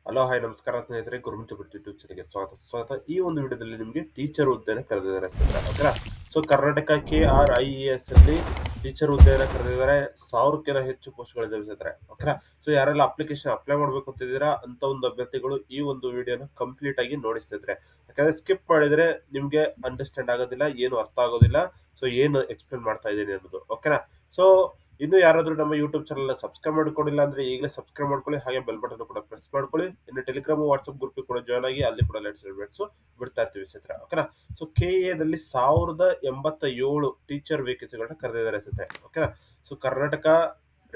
Hello hi ನಮಸ್ಕಾರ ಸ್ನೇಹಿತರೆ, ಗುರುಮುಖ YouTube ಚಾನಲ್ಗೆ ಸ್ವಾಗತ. ಈ ಒಂದು ವಿಡಿಯೋದಲ್ಲಿ ನಿಮಗೆ ಟೀಚರ್ ಹುದ್ದೆನ ಕರೆದಿದ್ದಾರೆ ಸ್ನೇಹಿತರೆ. ಓಕೆನಾ. ಸೊ ಕರ್ನಾಟಕ KRIES ಅಲ್ಲಿ ಟೀಚರ್ ಹುದ್ದೆನ ಕರೆದಿದ್ದಾರೆ. 1000ಕ್ಕಿಂತ ಹೆಚ್ಚು ಪೋಸ್ಟ್ಗಳಿದ್ದಾವೆ ಸ್ನೇಹಿತರೆ. ಓಕೆನಾ. ಸೊ ಯಾರೆಲ್ಲ ಅಪ್ಲಿಕೇಶನ್ ಅಪ್ಲೈ ಮಾಡ್ಬೇಕು ಅಂತಿದ್ದೀರಾ ಅಂತ ಒಂದು ಅಭ್ಯರ್ಥಿಗಳು ಈ ಒಂದು ವಿಡಿಯೋನ ಕಂಪ್ಲೀಟ್ ಆಗಿ ನೋಡಿ ಸ್ನೇಹಿತರೆ. ಯಾಕಂದ್ರೆ ಸ್ಕಿಪ್ ಮಾಡಿದ್ರೆ ನಿಮ್ಗೆ ಅಂಡರ್ಸ್ಟ್ಯಾಂಡ್ ಆಗೋದಿಲ್ಲ, ಏನು ಅರ್ಥ ಆಗೋದಿಲ್ಲ. ಸೊ ಏನು ಎಕ್ಸ್ಪ್ಲೇನ್ ಮಾಡ್ತಾ ಇದ್ದೀನಿ ಅನ್ನೋದು. ಓಕೆನಾ. ಸೊ ಇನ್ನು ಯಾರಾದ್ರೂ ನಮ್ಮ ಯೂಟ್ಯೂಬ್ ಚಾನಲ್ ಸಬ್ಸ್ಕ್ರೈಬ್ ಮಾಡ್ಕೊಂಡಿಲ್ಲ ಅಂದ್ರೆ ಈಗಲೇ ಸಬ್ಸ್ಕ್ರೈಬ್ ಮಾಡ್ಕೊಳ್ಳಿ, ಹಾಗೆ ಬೆಲ್ ಬಟನ್ ಕೂಡ ಪ್ರೆಸ್ ಮಾಡ್ಕೊಳ್ಳಿ. ಇನ್ನು ಟೆಲಿಗ್ರಾಮ್ ವಾಟ್ಸ್ಆಪ್ ಗ್ರೂಪ್ ಕೂಡ ಜಾಯ್ನ್ ಆಗಿ ಅಲ್ಲಿ ಕೂಡ ಲೇಟೆಸ್ಟ್ ಅಪ್ಡೇಟ್ಸ್ ಬಿಡ್ತಾ ಇರ್ತೀವಿ ಸ್ನೇಹಿತರೆ. ಓಕೆನಾ. ಸೊ KA ದಲ್ಲಿ 1087 ಟೀಚರ್ ವೇಕೆನ್ಸಿಗಳನ್ನ ಕರೆದಿದ್ದಾರೆ ಸ್ನೇಹಿತರೆ. ಓಕೆನಾ. So Karnataka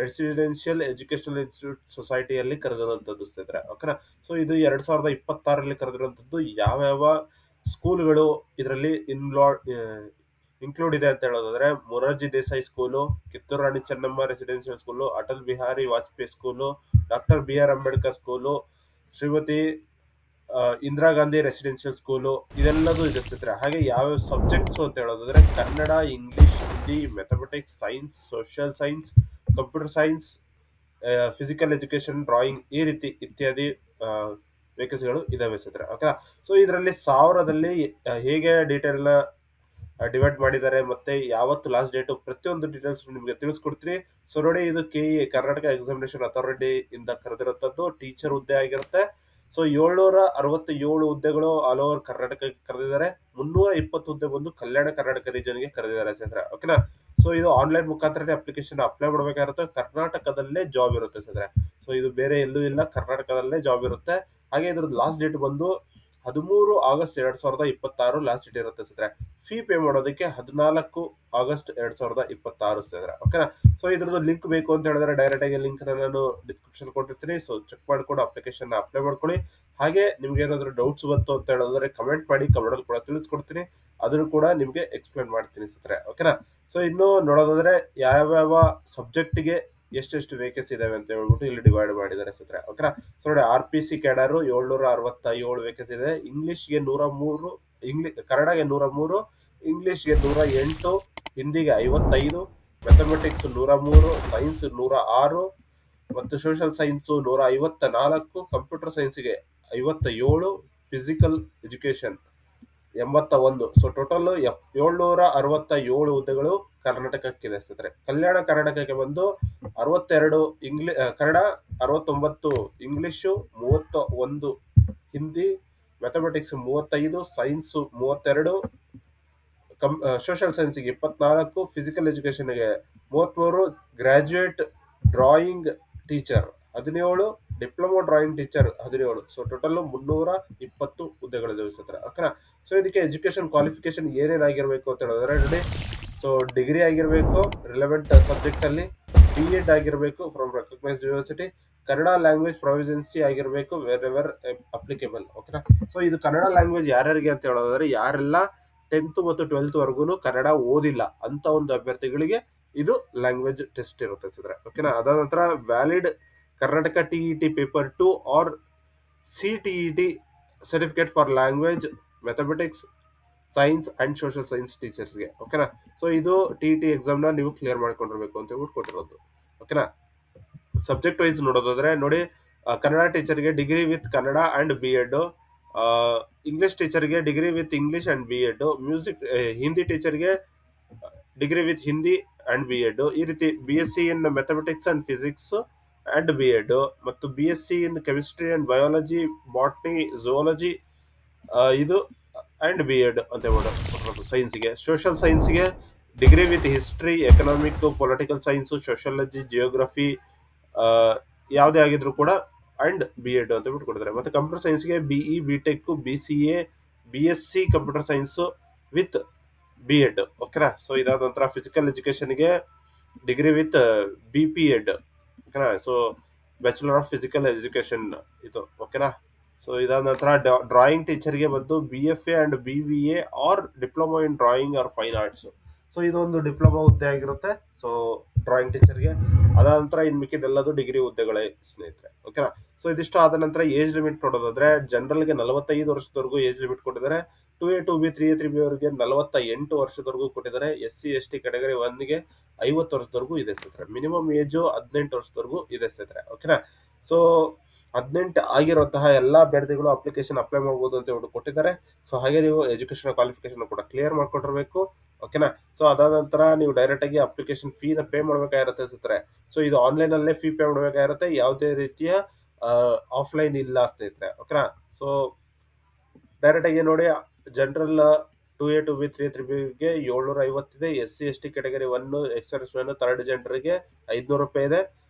residential educational institute ಸೊಸೈಟಿಯಲ್ಲಿ ಕರೆದಿರುವಂತದ್ದು ಸ್ನೇಹಿತರೆ. ಓಕೆನಾ. ಸೊ ಇದು 2026ರಲ್ಲಿ ಕರೆದಿರುವಂತದ್ದು. ಯಾವ್ಯಾವ ಸ್ಕೂಲ್ಗಳು ಇದರಲ್ಲಿ ಇನ್ಕ್ಲೂಡ್ ಇದೆ ಅಂತ ಹೇಳೋದಾದ್ರೆ, Morarji Desai school, Kittur Rani Chennamma residential school, Atal Bihari Vajpayee school, doctor BR Ambedkar school, Shrimati Indira Gandhi residential school, ಇದೆಲ್ಲದೂ ಇದೆ ಸ್ನೇಹಿತರೆ. ಹಾಗೆ ಯಾವ್ಯಾವ ಸಬ್ಜೆಕ್ಟ್ಸ್ ಅಂತ ಹೇಳೋದಾದ್ರೆ Kannada, English, Hindi, mathematics, science, social science, computer science, physical education, drawing, ಈ ರೀತಿ ಇತ್ಯಾದಿ ವೇಕೆನ್ಸಿಗಳು ಇದಾವೆ ಸ್ನೇಹಿತರೆ. ಓಕೆ. ಸೊ ಇದರಲ್ಲಿ 1000ದಲ್ಲಿ ಹೇಗೆ ಡೀಟೇಲ್ ನ ಡಿವೈಡ್ ಮಾಡಿದ್ದಾರೆ ಮತ್ತೆ ಯಾವತ್ತು ಲಾಸ್ಟ್ ಡೇಟ್ ಪ್ರತಿಯೊಂದು ಡೀಟೇಲ್ಸ್ ನಿಮಗೆ ತಿಳಿಸ್ಕೊಡ್ತೀನಿ. ಸೊ ನೋಡಿ, ಇದು ಕರ್ನಾಟಕ ಎಕ್ಸಾಮಿನೇಷನ್ ಅಥಾರಿಟಿ ಇಂದ ಕರೆದಿರುವಂತದ್ದು ಟೀಚರ್ ಹುದ್ದೆ ಆಗಿರುತ್ತೆ. ಸೊ 767 ಹುದ್ದೆಗಳು ಆಲ್ ಓವರ್ ಕರ್ನಾಟಕಕ್ಕೆ ಕರೆದಿದ್ದಾರೆ. 320 ಹುದ್ದೆ ಬಂದು ಕಲ್ಯಾಣ ಕರ್ನಾಟಕ ರೀಜನ್ಗೆ ಕರೆದಿದ್ದಾರೆ ಸ್ನೇಹಿತರೆ. ಓಕೆನಾ. ಸೊ ಇದು ಆನ್ಲೈನ್ ಮುಖಾಂತರ ಅಪ್ಲಿಕೇಶನ್ ಅಪ್ಲೈ ಮಾಡಬೇಕಾಗಿರುತ್ತೆ. ಕರ್ನಾಟಕದಲ್ಲೇ ಜಾಬ್ ಇರುತ್ತೆ ಸ್ನೇಹಿತರೆ. ಸೊ ಇದು ಬೇರೆ ಎಲ್ಲೂ ಇಲ್ಲ, ಕರ್ನಾಟಕದಲ್ಲೇ ಜಾಬ್ ಇರುತ್ತೆ. ಹಾಗೆ ಇದ್ರದ್ದು ಲಾಸ್ಟ್ ಡೇಟ್ ಬಂದು 13 ಆಗಸ್ಟ್ 2026 ಲಾಸ್ಟ್ ಡೇಟ್ ಇರುತ್ತೆ ಸ್ನೇಹಿತರೆ. ಫೀ ಪೇ ಮಾಡೋದಕ್ಕೆ 14 ಆಗಸ್ಟ್ 2026 ಸ್ನೇಹಿತರೆ. ಓಕೆನಾ. ಸೊ ಇದ್ರದ್ದು ಲಿಂಕ್ ಬೇಕು ಅಂತ ಹೇಳಿದ್ರೆ ಡೈರೆಕ್ಟ್ ಆಗಿ ಲಿಂಕ್ ನಾನು ಡಿಸ್ಕ್ರಿಪ್ಷನ್ ಕೊಟ್ಟಿರ್ತೀನಿ. ಸೊ ಚೆಕ್ ಮಾಡ್ಕೊಂಡು ಅಪ್ಲಿಕೇಶನ್ ಅಪ್ಲೈ ಮಾಡ್ಕೊಳ್ಳಿ. ಹಾಗೆ ನಿಮ್ಗೆ ಏನಾದ್ರು ಡೌಟ್ಸ್ ಬಂತು ಅಂತ ಹೇಳಿದ್ರೆ ಕಮೆಂಟ್ ಮಾಡಿ, ಕಮೆಂಟ್ ಕೂಡ ತಿಳಿಸ್ಕೊಡ್ತೀನಿ. ಅದನ್ನು ಕೂಡ ನಿಮ್ಗೆ ಎಕ್ಸ್ಪ್ಲೇನ್ ಮಾಡ್ತೀನಿ ಸ್ನೇಹಿತರೆ. ಓಕೆನಾ. ಸೊ ಇನ್ನು ನೋಡೋದಾದ್ರೆ ಯಾವ್ಯಾವ ಸಬ್ಜೆಕ್ಟ್ಗೆ ಎಷ್ಟೆಷ್ಟು ವೇಕೆನ್ಸಿ ಇದಾವೆ ಅಂತ ಹೇಳ್ಬಿಟ್ಟು ಇಲ್ಲಿ ಡಿವೈಡ್ ಮಾಡಿದ್ದಾರೆ ಸ್ನೇಹಿತರೆ. ಓಕೆನಾ. ಸೊ ನೋಡಿ, RPC ಕ್ಯಾಡರ್ 767 ವೇಕೆನ್ಸಿ ಇದೆ. ಇಂಗ್ಲಿಷ್ಗೆ 103, ಕನ್ನಡಗೆ 103, ಇಂಗ್ಲಿಷ್ಗೆ 108, ಹಿಂದಿಗೆ 55, ಮ್ಯಾಥಮೆಟಿಕ್ಸ್ 103, ಸೈನ್ಸ್ 106 ಮತ್ತು ಸೋಷಿಯಲ್ ಸೈನ್ಸ್ 154, ಕಂಪ್ಯೂಟರ್ ಸೈನ್ಸ್ಗೆ 57, ಫಿಸಿಕಲ್ ಎಜುಕೇಶನ್ 81. ಸೊ ಟೋಟಲ್ 767 ಹುದ್ದೆಗಳು ಕರ್ನಾಟಕಕ್ಕಿದೆ ಸ್ನೇಹಿತರೆ. ಕಲ್ಯಾಣ ಕರ್ನಾಟಕಕ್ಕೆ ಬಂದು 62 Kannada, 69 English, 31 Hindi, mathematics 35, science 32, social ಸೈನ್ಸ್ಗೆ 24, ಫಿಸಿಕಲ್ ಎಜುಕೇಶನ್ಗೆ 33, graduate drawing teacher 17, diploma drawing teacher 17. So total 320 ಹುದ್ದೆಗಳಿದಾವೆ ಸ್ನೇಹಿತರೆ. ಓಕೆನಾ. ಸೊ ಇದಕ್ಕೆ ಎಜುಕೇಶನ್ ಕ್ವಾಲಿಫಿಕೇಶನ್ ಏನೇನಾಗಿರ್ಬೇಕು ಅಂತ ಹೇಳಿದ್ರೆ ನೋಡಿ, ಸೊ ಡಿಗ್ರಿ ಆಗಿರಬೇಕು ರಿಲೆವೆಂಟ್ ಸಬ್ಜೆಕ್ಟ್ ಅಲ್ಲಿ, B.Ed ಆಗಿರಬೇಕು from recognised university, Kannada language proficiency ಆಗಿರಬೇಕು ವೆರ್ ಎವರ್ ಅಪ್ಲಿಕೇಬಲ್. ಓಕೆನಾ. ಸೊ ಇದು ಕನ್ನಡ ಲ್ಯಾಂಗ್ವೇಜ್ ಯಾರ್ಯಾರಿಗೆ ಅಂತ ಹೇಳೋದಾದ್ರೆ, ಯಾರೆಲ್ಲ 10th ಮತ್ತು 12th ವರ್ಗು ಕನ್ನಡ ಓದಿಲ್ಲ ಅಂತ ಒಂದು ಅಭ್ಯರ್ಥಿಗಳಿಗೆ ಇದು ಲ್ಯಾಂಗ್ವೇಜ್ ಟೆಸ್ಟ್ ಇರುತ್ತೆ ಸ್ನೇಹಿತರೆ. ಓಕೆನಾ. ಅದಾದ ನಂತರ valid Karnataka TET paper 2 or CTET certificate for language, mathematics, science and social science ಟೀಚರ್ಸ್ಗೆ. ಓಕೆನಾ. ಸೊ ಇದು TET ಎಕ್ಸಾಮ್ನ ನೀವು ಕ್ಲಿಯರ್ ಮಾಡ್ಕೊಂಡಿರ್ಬೇಕು ಅಂತ ಹೇಳ್ಬಿಟ್ಟು ಕೊಟ್ಟಿರೋದು. ಓಕೆನಾ. ಸಬ್ಜೆಕ್ಟ್ ವೈಸ್ ನೋಡೋದಾದ್ರೆ ನೋಡಿ, ಕನ್ನಡ ಟೀಚರ್ಗೆ degree with Kannada and B.Ed, English ಟೀಚರ್ಗೆ degree with English and B.Ed, Hindi ಟೀಚರ್ಗೆ degree with Hindi and B.Ed, ಈ ರೀತಿ BSc in mathematics and physics and B.Ed, ಮತ್ತು BSc in chemistry and biology, botany, zoology, ಇದು ಅಂಡ್ B.Ed ಅಂತ ಹೇಳ್ಬೋದು. ಸೈನ್ಸ್ಗೆ, ಸೋಷಿಯಲ್ ಸೈನ್ಸ್ಗೆ degree with history, economic, political science, sociology, geography, ಯಾವುದೇ ಆಗಿದ್ರು ಕೂಡ ಅಂಡ್ B.Ed ಅಂತ ಬಿಟ್ಟು ಕೊಡ್ತಾರೆ. ಮತ್ತೆ ಕಂಪ್ಯೂಟರ್ ಸೈನ್ಸ್ಗೆ BE, B.Tech, BCA, BSc computer science with B.Ed. ಓಕೆನಾ. ಸೊ ಇದಾದ ನಂತರ ಫಿಸಿಕಲ್ ಎಜುಕೇಶನ್ಗೆ ಡಿಗ್ರಿ ವಿತ್ BP.Ed. ಓಕೆನಾ. So bachelor of physical education ಇದು. ಓಕೆನಾ. ಸೊ ಇದಾದ ನಂತರ ಡ್ರಾಯಿಂಗ್ ಟೀಚರ್ಗೆ ಬಂದು BFA and BVA or diploma in drawing or fine arts. So ಇದೊಂದು ಡಿಪ್ಲೊಮಾ ಹುದ್ದೆ ಆಗಿರುತ್ತೆ. ಸೊ ಡ್ರಾಯಿಂಗ್ ಟೀಚರ್ಗೆ. ಅದಾದ ನಂತರ ಇನ್ ಮಿಕ್ಕಿದೆಲ್ಲದು ಡಿಗ್ರಿ ಹುದ್ದೆಗಳೇ ಸ್ನೇಹಿತರೆ. ಓಕೆನಾ. ಸೊ ಇದಿಷ್ಟು ಆದ ನಂತರ ಏಜ್ ಲಿಮಿಟ್ ನೋಡೋದಾದ್ರೆ, ಜನರಲ್ಗೆ 45 ವರ್ಷದವರೆಗೂ ಏಜ್ ಲಿಮಿಟ್ ಕೊಟ್ಟಿದ್ದಾರೆ. 2A 2B 3A 3B ಅವರಿಗೆ 48 ವರ್ಷದವರೆಗೂ ಕೊಟ್ಟಿದ್ದಾರೆ. SC ST ಕ್ಯಾಟಗರಿ 1ಗೆ 50 ವರ್ಷದವರೆಗೂ ಇದೆ ಸ್ನೇಹಿತರೆ. ಮಿನಿಮಮ್ ಏಜು 18 ವರ್ಷದವರೆಗೂ ಇದೆ ಸ್ನೇಹಿತರೆ. ಓಕೆನಾ. ಸೊ 18 ಆಗಿರುವಂತಹ ಎಲ್ಲ ಅಭ್ಯರ್ಥಿಗಳು ಅಪ್ಲಿಕೇಶನ್ ಅಪ್ಲೈ ಮಾಡ್ಬೋದು ಅಂತ ಹೇಳ್ಬಿಟ್ಟು ಕೊಟ್ಟಿದ್ದಾರೆ. ಸೊ ಹಾಗೆ ನೀವು ಎಜುಕೇಶನ್ ಕ್ವಾಲಿಫಿಕೇಶನ್ ಕೂಡ ಕ್ಲಿಯರ್ ಮಾಡ್ಕೊಂಡಿರ್ಬೇಕು. ಓಕೆನಾ. ಸೊ ಅದಾದ ನಂತರ ನೀವು ಡೈರೆಕ್ಟ್ ಆಗಿ ಅಪ್ಲಿಕೇಶನ್ ಫೀನ ಪೇ ಮಾಡ್ಬೇಕಾಗಿರುತ್ತೆ ಸ್ನೇಹಿತರೆ. ಸೊ ಇದು ಆನ್ಲೈನ್ ಅಲ್ಲೇ ಫೀ ಪೇ ಮಾಡ್ಬೇಕಾಗಿರುತ್ತೆ, ಯಾವುದೇ ರೀತಿಯ ಆಫ್ಲೈನ್ ಇಲ್ಲ ಸ್ನೇಹಿತರೆ. ಓಕೆನಾ. ಸೊ ಡೈರೆಕ್ಟ್ ಆಗಿ ನೋಡಿ, ಜನರಲ್ 2A 2B 3 ಗೆ 750 ಇದೆ. SC ST category 1 ex-service third ಜೆಂಡರ್ಗೆ 500 ರೂಪಾಯಿ ಇದೆ.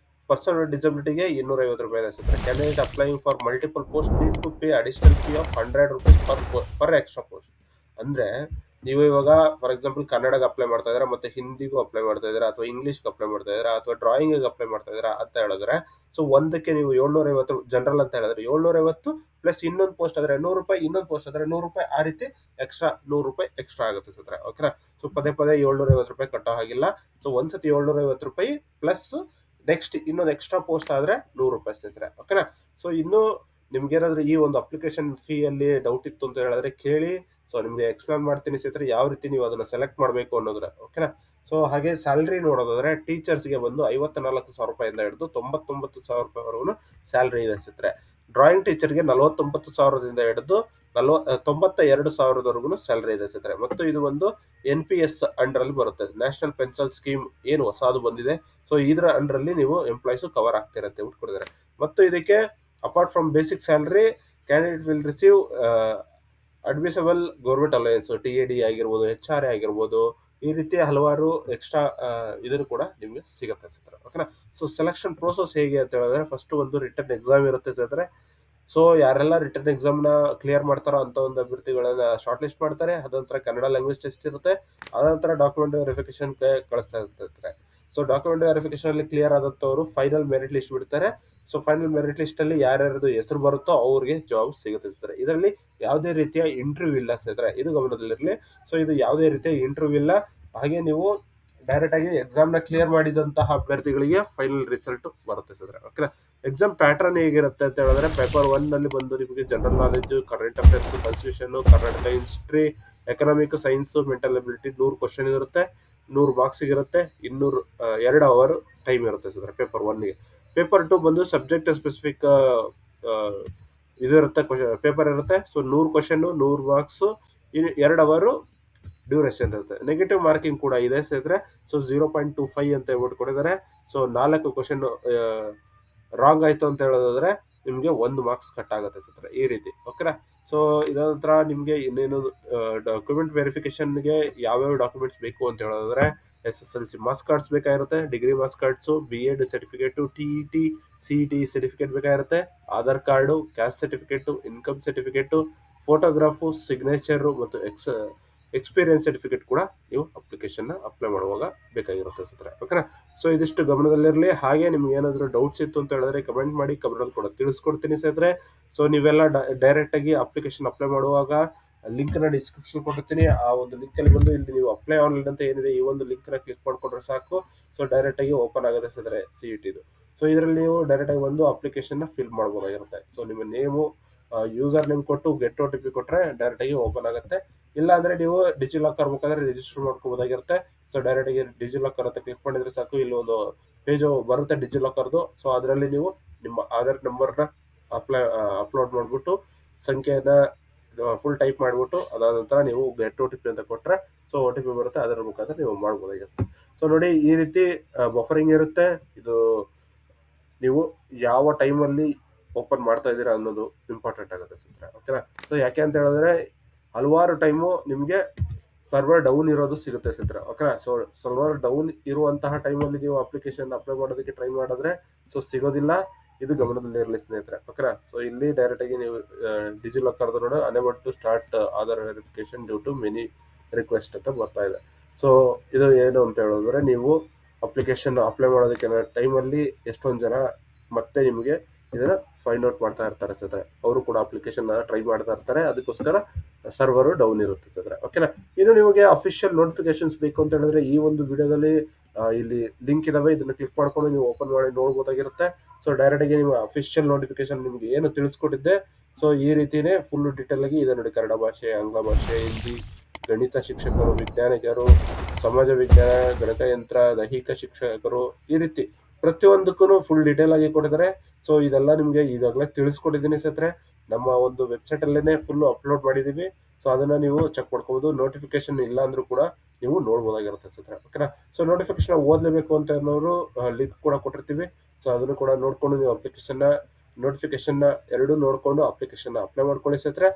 ಪರ್ಸನ್ ವಿತ್ ಡಿಸಬಿಲಿಟಿಗೆ 250 ರೂಪಾಯಿ ಇದೆ ಸ್ನೇಹಿತರೆ. Candidate applying for multiple post need to pay additional fee of 100 rupees per extra post. ಅಂದ್ರೆ ನೀವು ಇವಾಗ ಫಾರ್ ಎಕ್ಸಾಂಪಲ್ ಕನ್ನಡಕ್ಕೆ ಅಪ್ಲೈ ಮಾಡ್ತಾ ಇದ್ದೀರಾ, ಮತ್ತೆ ಹಿಂದಿಗೂ ಅಪ್ಲೈ ಮಾಡ್ತಾ ಇದ್ದೀರಾ, ಅಥವಾ ಇಂಗ್ಲಿಷ್ಗೆ ಅಪ್ಲೈ ಮಾಡ್ತಾ ಇದ್ದೀರಾ, ಅಥವಾ ಡ್ರಾಯಿಂಗ್ ಅಪ್ಲೈ ಮಾಡ್ತಾ ಇದ್ದೀರಾ ಅಂತ ಹೇಳಿದ್ರೆ, ಸೊ ಒಂದಕ್ಕೆ ನೀವು 750 ಜನರಲ್ ಅಂತ ಹೇಳಿದ್ರೆ 750 ಪ್ಲಸ್ ಇನ್ನೊಂದು ಪೋಸ್ಟ್ ಆದ್ರೆ 100 ರೂಪಾಯಿ, ಇನ್ನೊಂದು ಪೋಸ್ಟ್ ಆದ್ರೆ 100 ರೂಪಾಯಿ, ಆ ರೀತಿ ಎಕ್ಸ್ಟ್ರಾ 100 ರೂಪಾಯಿ ಎಕ್ಸ್ಟ್ರಾ ಆಗುತ್ತೆ ಸ್ನೇಹಿತರೆ. ಓಕೆನಾ. ಸೊ ಪದೇ 750 ರೂಪಾಯಿ ಕಟ್ಟೋ ಹಾಗಿಲ್ಲ. ಸೊ ಒಂದ್ಸತಿ 750 ರೂಪಾಯಿ ಪ್ಲಸ್ ನೆಕ್ಸ್ಟ್ ಇನ್ನೊಂದು ಎಕ್ಸ್ಟ್ರಾ ಪೋಸ್ಟ್ ಆದ್ರೆ 100 ರೂಪಾಯಿ ಸ್ನೇಹಿತರೆ. ಓಕೆನಾ. ಸೊ ಇನ್ನು ನಿಮ್ಗೆ ಏನಾದ್ರು ಈ ಒಂದು ಅಪ್ಲಿಕೇಶನ್ ಫೀ ಅಲ್ಲಿ ಡೌಟ್ ಇತ್ತು ಅಂತ ಹೇಳಿದ್ರೆ ಕೇಳಿ. ಸೊ ನಿಮ್ಗೆ ಎಕ್ಸ್ಪ್ಲೇನ್ ಮಾಡ್ತೀನಿ ಸ್ನೇಹಿತರೆ, ಯಾವ ರೀತಿ ನೀವು ಅದನ್ನ ಸೆಲೆಕ್ಟ್ ಮಾಡಬೇಕು ಅನ್ನೋದ್ರ. ಓಕೆನಾ. ಸೊ ಹಾಗೆ ಸ್ಯಾಲ್ರಿ ನೋಡೋದಾದ್ರೆ ಟೀಚರ್ಸ್ಗೆ ಬಂದು 54,000 ರೂಪಾಯಿಂದ ಹಿಡಿದು 99,000 ರೂಪಾಯಿವರೆಗೂ ಸ್ಯಾಲ್ರಿ ಇದೆ ಸ್ನೇಹಿತರೆ. ಡ್ರಾಯಿಂಗ್ ಟೀಚರ್ಗೆ 49,000ದಿಂದ ಹಿಡಿದು 92,000ವರೆಗೂ ಸ್ಯಾಲ್ರಿ ಇದೆ ಸ್ನೇಹಿತರೆ. ಮತ್ತು ಇದು ಒಂದು NPS ಅಂಡರ್ ಅಲ್ಲಿ ಬರುತ್ತೆ, ನ್ಯಾಷನಲ್ ಪೆನ್ಷನ್ ಸ್ಕೀಮ್ ಏನು ಹೊಸದು ಬಂದಿದೆ. ಸೊ ಇದರ ಅಂಡರ್ ಅಲ್ಲಿ ನೀವು ಎಂಪ್ಲಾಯ್ಸ್ ಕವರ್ ಆಗ್ತಿರತ್ತೆ ಕೊಟ್ಟಿದ್ದಾರೆ. ಮತ್ತು ಇದಕ್ಕೆ apart from basic salary, candidate will receive admissible government alliance, TAD ಆಗಿರ್ಬೋದು, HRA ಆಗಿರ್ಬೋದು, ಈ ರೀತಿ ಹಲವಾರು ಎಕ್ಸ್ಟ್ರಾ ಇದನ್ನು ಕೂಡ ನಿಮಗೆ ಸಿಗುತ್ತೆ ಸ್ನೇಹಿತರೆ. ಓಕೆನಾ. ಸೊ ಸೆಲೆಕ್ಷನ್ ಪ್ರೋಸೆಸ್ ಹೇಗೆ ಅಂತ ಹೇಳಿದ್ರೆ, ಫಸ್ಟ್ ಒಂದು ರಿಟರ್ನ್ ಎಕ್ಸಾಮ್ ಇರುತ್ತೆ ಸ್ನೇಹಿತರೆ. ಸೊ ಯಾರೆಲ್ಲ ರಿಟರ್ನ್ ಎಕ್ಸಾಮ್ ನ ಕ್ಲಿಯರ್ ಮಾಡ್ತಾರೋ ಅಂತ ಒಂದು ಅಭ್ಯರ್ಥಿಗಳನ್ನ ಶಾರ್ಟ್ ಲಿಸ್ಟ್ ಮಾಡ್ತಾರೆ. ಅದಂತರ ಕನ್ನಡ ಲ್ಯಾಂಗ್ವೇಜ್ ಟೆಸ್ಟ್ ಇರುತ್ತೆ. ಅದಂತರ ಡಾಕ್ಯುಮೆಂಟ್ ವೆರಿಫಿಕೇಶನ್ ಕಳಿಸ್ತಾ ಇರ್ತಾರೆ. ಸೊ ಡಾಕ್ಯುಮೆಂಟ್ ವೆರಿಫಿಕೇಶನ್ ಅಲ್ಲಿ ಕ್ಲಿಯರ್ ಆದಂತವರು ಫೈನಲ್ ಮೆರಿಟ್ ಲಿಸ್ಟ್ ಬಿಡ್ತಾರೆ. ಸೊ ಫೈನಲ್ ಮೆರಿಟ್ ಲಿಸ್ಟ್ ಅಲ್ಲಿ ಯಾರ್ಯಾರದು ಹೆಸರು ಬರುತ್ತೋ ಅವ್ರಿಗೆ ಜಾಬ್ ಸಿಗುತ್ತೆ ಸ್ನೇಹಿತರೆ. ಇದರಲ್ಲಿ ಯಾವುದೇ ರೀತಿಯ ಇಂಟರ್ವ್ಯೂ ಇಲ್ಲ ಸ್ನೇಹಿತರೆ, ಇದು ಗಮನದಲ್ಲಿರಲಿ. ಸೊ ಇದು ಯಾವುದೇ ರೀತಿಯ ಇಂಟರ್ವ್ಯೂ ಇಲ್ಲ. ಹಾಗೆ ನೀವು ಡೈರೆಕ್ಟ್ ಆಗಿ ಎಕ್ಸಾಮ್ ನ ಕ್ಲಿಯರ್ ಮಾಡಿದಂತಹ ಅಭ್ಯರ್ಥಿಗಳಿಗೆ ಫೈನಲ್ ರಿಸಲ್ಟ್ ಬರುತ್ತೆ ಸ್ನೇಹಿತರೆ. ಓಕೆ. ಎಕ್ಸಾಮ್ ಪ್ಯಾಟರ್ನ್ ಹೇಗಿರುತ್ತೆ ಅಂತ ಹೇಳಿದ್ರೆ, ಪೇಪರ್ 1 ನಲ್ಲಿ ಬಂದು ನಿಮಗೆ general knowledge, current affairs, constitution, Karnataka history, economic, science, mental ability 100 question ಇರುತ್ತೆ. 100 ಮಾರ್ಕ್ಸ್ ಇರುತ್ತೆ. 2 ಅವರ್ ಟೈಮ್ ಇರುತ್ತೆ ಸ್ನೇಹಿತರೆ ಪೇಪರ್ 1ಗೆ. ಪೇಪರ್ 2 ಬಂದು ಸಬ್ಜೆಕ್ಟ್ ಸ್ಪೆಸಿಫಿಕ್ ಇದು ಇರುತ್ತೆ, ಪೇಪರ್ ಇರುತ್ತೆ. So 100 question, 100 marks, 2 hour duration ಇರುತ್ತೆ. ನೆಗೆಟಿವ್ ಮಾರ್ಕಿಂಗ್ ಕೂಡ ಇದೆ ಸ್ನೇಹಿತರೆ. ಸೊ 0.25 ಅಂತ ಹೇಳ್ಬಿಟ್ಟು ಕೊಟ್ಟಿದ್ದಾರೆ. ಸೊ 4 ಕ್ವಶನ್ ರಾಂಗ್ ಆಯ್ತು ಅಂತ ಹೇಳೋದಾದ್ರೆ ನಿಮ್ಗೆ 1 ಮಾರ್ಕ್ಸ್ ಕಟ್ ಆಗುತ್ತೆ ಸ್ನೇಹಿತರೆ, ಈ ರೀತಿ. ಓಕೆನಾ. ಸೊ ಇದಾದ ನಂತರ ನಿಮ್ಗೆ ಇನ್ನೇನು ಡಾಕ್ಯುಮೆಂಟ್ ವೆರಿಫಿಕೇಶನ್ಗೆ ಯಾವ್ಯಾವ ಡಾಕ್ಯುಮೆಂಟ್ಸ್ ಬೇಕು ಅಂತ ಹೇಳೋದಾದ್ರೆ, SSLC ಮಾರ್ಕ್ಸ್ ಕಾರ್ಡ್ಸ್ ಬೇಕಾಗಿರುತ್ತೆ, degree marks cards, BEd certificate, TET CET certificate ಬೇಕಾಗಿರುತ್ತೆ, Aadhaar card, caste certificate, income certificate, photograph, signature ಮತ್ತು ಎಕ್ಸ್ಪೀರಿಯನ್ಸ್ ಸರ್ಟಿಫಿಕೇಟ್ ಕೂಡ ನೀವು ಅಪ್ಲಿಕೇಶನ್ ಅಪ್ಲೈ ಮಾಡುವಾಗ ಬೇಕಾಗಿರುತ್ತೆ ಸ್ನೇಹಿತರೆ. ಓಕೆನಾ. ಸೊ ಇದಿಷ್ಟು ಗಮನದಲ್ಲಿರಲಿ. ಹಾಗೆ ನಿಮ್ಗೆ ಏನಾದರೂ ಡೌಟ್ಸ್ ಇತ್ತು ಅಂತ ಹೇಳಿದ್ರೆ ಕಮೆಂಟ್ ಮಾಡಿ, ಕಮೆಂಟ್ ಕೂಡ ತಿಳಿಸ್ಕೊಡ್ತೀನಿ ಸ್ನೇಹಿತರೆ. ಸೊ ನೀವೆಲ್ಲ ಡೈರೆಕ್ಟ್ ಆಗಿ ಅಪ್ಲಿಕೇಶನ್ ಅಪ್ಲೈ ಮಾಡುವಾಗ ಲಿಂಕ್ ನ ಡಿಸ್ಕ್ರಿಪ್ಷನ್ ಕೊಟ್ಟಿರ್ತೀನಿ. ಆ ಒಂದು ಲಿಂಕ್ ಅಲ್ಲಿ ಬಂದು ಇಲ್ಲಿ ನೀವು ಅಪ್ಲೈ ಆನ್ಲೈನ್ ಅಂತ ಏನಿದೆ, ಈ ಒಂದು ಲಿಂಕ್ ನ ಕ್ಲಿಕ್ ಮಾಡ್ಕೊಂಡ್ರೆ ಸಾಕು. ಸೊ ಡೈರೆಕ್ಟ್ ಆಗಿ ಓಪನ್ ಆಗುತ್ತೆ ಸ್ನೇಹಿತರೆ CET ಇದು. ಸೊ ಇದರಲ್ಲಿ ನೀವು ಡೈರೆಕ್ಟ್ ಆಗಿ ಒಂದು ಅಪ್ಲಿಕೇಶನ್ ನ ಫಿಲ್ ಮಾಡಬಹುದಾಗಿರುತ್ತೆ. ಸೊ ನಿಮ್ಮ ನೇಮು, ಯೂಸರ್ ನೇಮ್ ಕೊಟ್ಟು ಗೆಟ್ OTP ಕೊಟ್ರೆ ಡೈರೆಕ್ಟ್ ಆಗಿ ಓಪನ್ ಆಗುತ್ತೆ. ಇಲ್ಲ ಅಂದ್ರೆ ನೀವು ಡಿಜಿಲಾಕರ್ ಮುಖಾಂತರ ರಿಜಿಸ್ಟರ್ ಮಾಡ್ಕೋಬಹುದಾಗಿರುತ್ತೆ. ಸೊ ಡೈರೆಕ್ಟ್ ಆಗಿ ಡಿಜಿಲಾಕರ್ ಅಂತ ಕ್ಲಿಕ್ ಮಾಡಿದ್ರೆ ಸಾಕು, ಇಲ್ಲಿ ಒಂದು ಪೇಜ್ ಬರುತ್ತೆ ಡಿಜಿಲಾಕರ್ದು. ಸೊ ಅದರಲ್ಲಿ ನೀವು ನಿಮ್ಮ ಆಧಾರ್ ನಂಬರ್ನ ಅಪ್ಲೋಡ್ ಮಾಡ್ಬಿಟ್ಟು ಸಂಖ್ಯೆನ ಫುಲ್ ಟೈಪ್ ಮಾಡ್ಬಿಟ್ಟು, ಅದಾದ ನಂತರ ನೀವು ಗೆಟ್ OTP ಅಂತ ಕೊಟ್ರೆ ಸೊ OTP ಬರುತ್ತೆ, ಅದರ ಮುಖಾಂತರ ನೀವು ಮಾಡ್ಬೋದಾಗಿರುತ್ತೆ. ಸೊ ನೋಡಿ, ಈ ರೀತಿ ಬಫರಿಂಗ್ ಇರುತ್ತೆ. ಇದು ನೀವು ಯಾವ ಟೈಮಲ್ಲಿ ಓಪನ್ ಮಾಡ್ತಾ ಇದ್ದೀರಾ ಅನ್ನೋದು ಇಂಪಾರ್ಟೆಂಟ್ ಆಗುತ್ತೆ ಸ್ನೇಹಿತರೆ. ಓಕೆನಾ. ಸೊ ಯಾಕೆ ಅಂತ ಹೇಳಿದ್ರೆ ಹಲವಾರು ಟೈಮು ನಿಮಗೆ ಸರ್ವರ್ ಡೌನ್ ಇರೋದು ಸಿಗುತ್ತೆ ಸ್ನೇಹಿತರೆ. ಓಕೆನಾ. ಸೊ ಸರ್ವರ್ ಡೌನ್ ಇರುವಂತಹ ಟೈಮಲ್ಲಿ ನೀವು ಅಪ್ಲಿಕೇಶನ್ ಅಪ್ಲೈ ಮಾಡೋದಕ್ಕೆ ಟ್ರೈ ಮಾಡಿದ್ರೆ ಸೊ ಸಿಗೋದಿಲ್ಲ, ಇದು ಗಮನದಲ್ಲಿರಲಿ ಸ್ನೇಹಿತರೆ. ಓಕೆನಾ. ಸೊ ಇಲ್ಲಿ ಡೈರೆಕ್ಟ್ ಆಗಿ ನೀವು ಡಿಜಿಲಾಕರ್ ನೋಡಿ enable to start Aadhaar verification due to many request ಅಂತ ಬರ್ತಾ ಇದೆ. ಸೊ ಇದು ಏನು ಅಂತ ಹೇಳಿದ್ರೆ, ನೀವು ಅಪ್ಲಿಕೇಶನ್ ಅಪ್ಲೈ ಮಾಡೋದಕ್ಕೆ ಟೈಮಲ್ಲಿ ಎಷ್ಟೊಂದು ಜನ ಮತ್ತೆ ನಿಮಗೆ ಇದನ್ನ ಫೈಂಡ್ ಔಟ್ ಮಾಡ್ತಾ ಇರ್ತಾರೆ ಸ್ನೇಹಿತರೆ. ಅವರು ಕೂಡ ಅಪ್ಲಿಕೇಶನ್ ಟ್ರೈ ಮಾಡ್ತಾ ಇರ್ತಾರೆ, ಅದಕ್ಕೋಸ್ಕರ ಸರ್ವರ್ ಡೌನ್ ಇರುತ್ತೆ ಸ್ನೇಹಿತರೆ. ಓಕೆನಾ. ಇನ್ನು ನಿಮಗೆ ಅಫಿಷಿಯಲ್ ನೋಟಿಫಿಕೇಶನ್ಸ್ ಬೇಕು ಅಂತ ಹೇಳಿದ್ರೆ ಈ ಒಂದು ವಿಡಿಯೋದಲ್ಲಿ ಇಲ್ಲಿ ಲಿಂಕ್ ಇದಾವೆ, ಇದನ್ನ ಕ್ಲಿಕ್ ಮಾಡ್ಕೊಂಡು ನೀವು ಓಪನ್ ಮಾಡಿ ನೋಡ್ಬೋದಾಗಿರುತ್ತೆ. ಸೊ ಡೈರೆಕ್ಟ್ ಆಗಿ ನಿಮ್ಮ ಅಫಿಷಿಯಲ್ ನೋಟಿಫಿಕೇಶನ್ ನಿಮ್ಗೆ ಏನು ತಿಳಿಸ್ಕೊಟ್ಟಿದ್ದೆ, ಸೊ ಈ ರೀತಿನೇ ಫುಲ್ ಡೀಟೇಲ್ ಆಗಿ ಇದೆ ನೋಡಿ. ಕನ್ನಡ ಭಾಷೆ, ಆಂಗ್ಲ ಭಾಷೆ, ಹಿಂದಿ, ಗಣಿತ ಶಿಕ್ಷಕರು, ವಿಜ್ಞಾನಿಕರು, ಸಮಾಜ ವಿಜ್ಞಾನ, ಗಣಕಯಂತ್ರ, ದೈಹಿಕ ಶಿಕ್ಷಕರು, ಈ ರೀತಿ ಪ್ರತಿಯೊಂದಕ್ಕೂ ಫುಲ್ ಡೀಟೇಲ್ ಆಗಿ ಕೊಟ್ಟಿದ್ದಾರೆ. ಸೊ ಇದೆಲ್ಲ ನಿಮಗೆ ಈಗಾಗಲೇ ತಿಳಿಸ್ಕೊಟ್ಟಿದ್ದೀನಿ ಸ್ನೇಹಿತರೆ. ನಮ್ಮ ಒಂದು ವೆಬ್ಸೈಟ್ ಅಲ್ಲೇನೆ ಫುಲ್ ಅಪ್ಲೋಡ್ ಮಾಡಿದೀವಿ. ಸೊ ಅದನ್ನ ನೀವು ಚೆಕ್ ಮಾಡ್ಕೋಬಹುದು. ನೋಟಿಫಿಕೇಶನ್ ಇಲ್ಲ ಅಂದ್ರೂ ಕೂಡ ನೀವು ನೋಡ್ಬೋದಾಗಿರುತ್ತೆ ಸ್ನೇಹಿತರೆ. ಓಕೆನಾ. ಸೊ ನೋಟಿಫಿಕೇಶನ್ ಓದಲೇಬೇಕು ಅಂತ ಅನ್ನೋರು ಲಿಂಕ್ ಕೂಡ ಕೊಟ್ಟಿರ್ತೀವಿ. ಸೊ ಅದನ್ನು ಕೂಡ ನೋಡ್ಕೊಂಡು ನೀವು ನೋಟಿಫಿಕೇಶನ್ ಎರಡು ನೋಡ್ಕೊಂಡು ಅಪ್ಲಿಕೇಶನ್ ಅಪ್ಲೈ ಮಾಡ್ಕೊಳ್ಳಿ ಸ್ನೇಹಿತರೆ.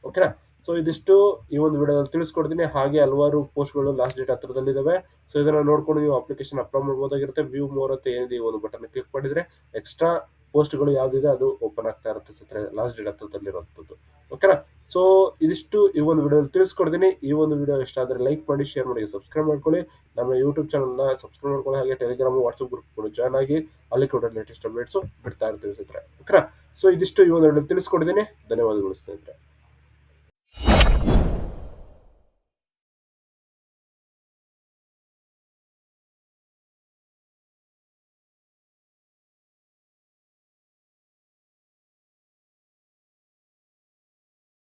ಓಕೆನಾ. ಸೊ ಇದಿಷ್ಟು ಈ ಒಂದು ವಿಡಿಯೋದಲ್ಲಿ ತಿಳಿಸ್ಕೊಡ್ತೀನಿ. ಹಾಗೆ ಹಲವಾರು ಪೋಸ್ಟ್ಗಳು ಲಾಸ್ಟ್ ಡೇಟ್ ಹತ್ರದಲ್ಲಿದ್ದಾವೆ. ಸೊ ಇದನ್ನ ನೋಡ್ಕೊಂಡು ನೀವು ಅಪ್ಲಿಕೇಶನ್ ಅಪ್ಲೈ ಮಾಡ್ಬೋದಾಗಿರುತ್ತೆ. ವ್ಯೂ ಮೋರ್ ಅಂತ ಏನಿದೆ ಈ ಒಂದು ಬಟನ್ ಕ್ಲಿಕ್ ಮಾಡಿದ್ರೆ ಎಕ್ಸ್ಟ್ರಾ ಪೋಸ್ಟ್ಗಳು ಯಾವ್ದಿದೆ ಅದು ಓಪನ್ ಆಗ್ತಾ ಇರುತ್ತೆ ಸ್ನೇಹಿತರೆ, ಲಾಸ್ಟ್ ಡೇಟ್ ಹತ್ರದಲ್ಲಿರುವಂಥದ್ದು. ಓಕೆನಾ. ಸೊ ಇದಿಷ್ಟು ಈ ಒಂದು ವಿಡಿಯೋದಲ್ಲಿ ತಿಳಿಸ್ಕೊಡ್ತೀನಿ. ಈ ಒಂದು ವಿಡಿಯೋ ಇಷ್ಟ ಆದರೆ ಲೈಕ್ ಮಾಡಿ, ಶೇರ್ ಮಾಡಿ, ಸಬ್ಸ್ಕ್ರೈಬ್ ಮಾಡ್ಕೊಳ್ಳಿ. ನಮ್ಮ ಯೂಟ್ಯೂಬ್ ಚಾನಲ್ನ ಸಬ್ಸ್ಕ್ರೈಬ್ ಮಾಡ್ಕೊಳ್ಳಿ. ಹಾಗೆ ಟೆಲಿಗ್ರಾಮ್, ವಾಟ್ಸಪ್ ಗ್ರೂಪ್ ಕೂಡ ಜಾಯ್ನ್ ಆಗಿ ಅಲ್ಲಿ ಕೂಡ ಲೇಟೆಸ್ಟ್ ಅಪ್ಡೇಟ್ಸ್ ಬಿಡ್ತಾ ಇರ್ತೀವಿ ಸ್ನೇಹಿತರೆ. ಓಕೆನಾ. ಸೊ ಇದಿಷ್ಟು ಈ ಒಂದು ವಿಡಿಯೋ ತಿಳಿಸ್ಕೊಡ್ತೀನಿ. ಧನ್ಯವಾದಗಳು ಸ್ನೇಹಿತರೆ.